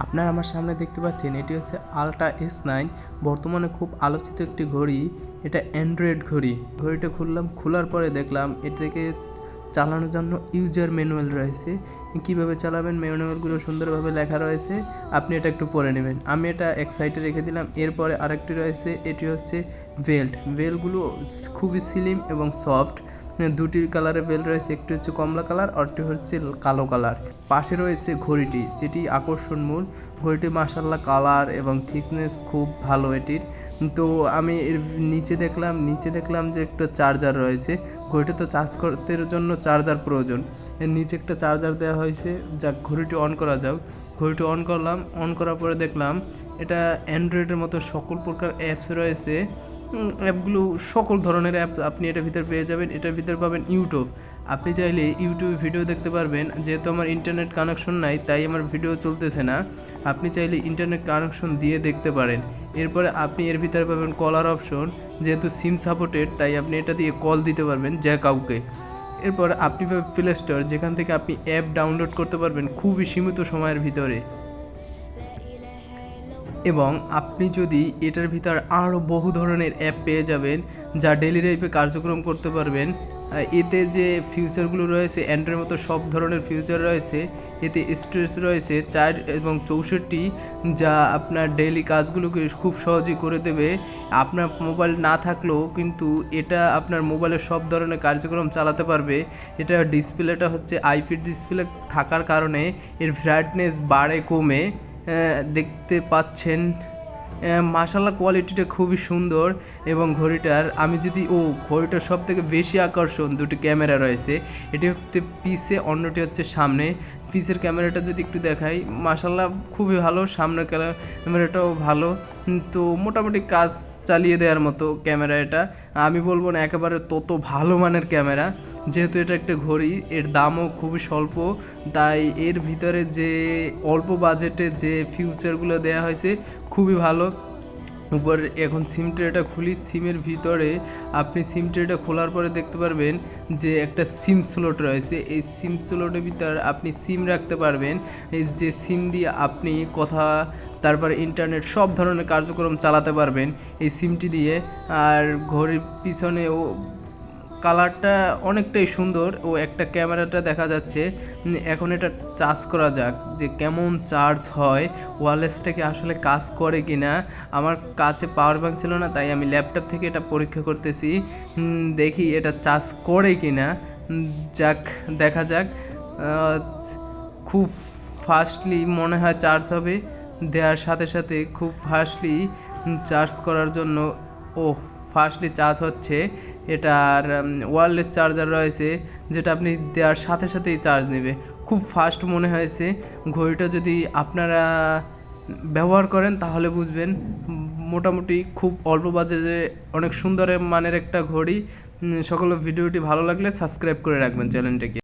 আপনারা আমার সামনে দেখতে পাচ্ছেন এটি হচ্ছে আলট্রা S9 বর্তমানে খুব আলোচিত একটি ঘড়ি। এটা অ্যান্ড্রয়েড ঘড়ি। ঘড়িটা খুললাম, খোলার পরে দেখলাম এটাকে চালানোর জন্য ইউজার ম্যানুয়াল রয়েছে। কীভাবে চালাবেন ম্যানুয়ালগুলো সুন্দরভাবে লেখা রয়েছে, আপনি এটা একটু পড়ে নেবেন। আমি এটা এক সাইডে রেখে দিলাম। এরপরে আরেকটি রয়েছে, এটি হচ্ছে বেলগুলো খুবই স্লিম এবং সফট। দুটি কালারের বেল রয়েছে, একটি হচ্ছে কমলা কালার আরটি হচ্ছে কালো কালার। পাশে রয়েছে ঘড়িটি, যেটি আকর্ষণমূল। ঘড়িটি মাশাআল্লাহ কালার এবং থিকনেস খুব ভালো এটির। তো আমি এর নিচে দেখলাম যে একটা চার্জার রয়েছে। ঘড়িটা তো চার্জ করতে জন্য চার্জার প্রয়োজন। এর নিচে একটা চার্জার দেওয়া হয়েছে, যা ঘড়িটি অন করা যাক। ঘড়িটি অন করলাম, অন করার পরে দেখলাম এটা অ্যান্ড্রয়েডের মতো সকল প্রকার অ্যাপস রয়েছে। অ্যাপগুলো সকল ধরনের অ্যাপ আপনি এটার ভিতরে পেয়ে যাবেন। এটার ভিতরে পাবেন ইউটিউব। আপনি চাইলে ইউটিউবে ভিডিও দেখতে পারবেন। যেহেতু আমার ইন্টারনেট কানেকশন নাই, তাই আমার ভিডিও চলতেছে না। আপনি চাইলে ইন্টারনেট কানেকশন দিয়ে দেখতে পারেন। এরপরে আপনি এর ভিতরে পাবেন কলার অপশন। যেহেতু সিম সাপোর্টেড, তাই আপনি এটা দিয়ে কল দিতে পারবেন যে কাউকে। এরপর আপনি পাবেন প্লে স্টোর, যেখান থেকে আপনি অ্যাপ ডাউনলোড করতে পারবেন খুবই সীমিত সময়ের ভিতরে। এবং আপনি যদি এটার ভিতর আরও বহু ধরনের অ্যাপ পেয়ে যাবেন, যা ডেইলি লাইফে কার্যক্রম করতে পারবেন। এতে যে ফিউচারগুলো রয়েছে, অ্যান্ড্রয়েডের মতো সব ধরনের ফিউচার রয়েছে। এতে স্টোরেজ রয়েছে 4 এবং 64, যা আপনার ডেইলি কাজগুলোকে খুব সহজেই করে দেবে। আপনার মোবাইল না থাকলেও কিন্তু এটা আপনার মোবাইলের সব ধরনের কার্যক্রম চালাতে পারবে। এটা ডিসপ্লেটা হচ্ছে আইপিএস ডিসপ্লে থাকার কারণে এর ব্রাইটনেস বাড়ে কমে, দেখতে পাচ্ছেন। মাশাআল্লাহ কোয়ালিটিটা খুবই সুন্দর। এবং ঘড়িটার ঘড়িটার সব থেকে বেশি আকর্ষণ দুটি ক্যামেরা রয়েছে। এটি হচ্ছে পিছে, অন্যটি হচ্ছে সামনে। পিছের ক্যামেরাটা যদি একটু দেখাই, মাশাআল্লাহ খুবই ভালো। সামনের ক্যামেরাটাও ভালো। তো মোটামুটি কাজ চালিয়ে দেওয়ার মতো ক্যামেরা এটা। আমি বলবো না একেবারে তত ভালো মানের ক্যামেরা, যেহেতু এটা একটা ঘড়ি, এর দামও খুবই স্বল্প। তাই এর ভিতরে যে অল্প বাজেটে যে ফিউচারগুলো দেওয়া হয়েছে খুবই ভালো। উপর এখন সিম ট্রেটা খুলি, সিমের ভিতরে আপনি সিম ট্রেটা খোলার পরে দেখতে পারবেন যে একটা সিম স্লট রয়েছে। এই সিম স্লটের ভিতর আপনি সিম রাখতে পারবেন। এই যে সিম দিয়ে আপনি কথা, তারপরে ইন্টারনেট সব ধরনের কার্যক্রম চালাতে পারবেন এই সিমটি দিয়ে। আর ঘড়ির পিছনেও কালারটা অনেকটাই সুন্দর ও একটা ক্যামেরাটা দেখা যাচ্ছে। এখন এটা চার্জ করা যাক যে কেমন চার্জ হয়, ওয়্যারলেসটা কি আসলে কাজ করে কি না। আমার কাছে পাওয়ার ব্যাংক ছিল না, তাই আমি ল্যাপটপ থেকে এটা পরীক্ষা করতেছি। দেখি এটা চার্জ করে কি না। যাক, দেখা যাক। খুব ফাস্টলি মনে হয় চার্জ হবে। দেওয়ার সাথে সাথে খুব ফাস্টলি চার্জ করার জন্য ফাস্টলি চার্জ হচ্ছে। এটার ওয়্যারলেস চার্জার রয়েছে, যেটা আপনি দেওয়ার সাথে সাথেই চার্জ নেবে। খুব ফাস্ট মনে হয়েছে। ঘড়িটা যদি আপনারা ব্যবহার করেন তাহলে বুঝবেন। মোটামুটি খুব অল্প বাজেটে অনেক সুন্দর মানের একটা ঘড়ি। সকলের ভিডিওটি ভালো লাগলে সাবস্ক্রাইব করে রাখবেন চ্যানেলটিকে।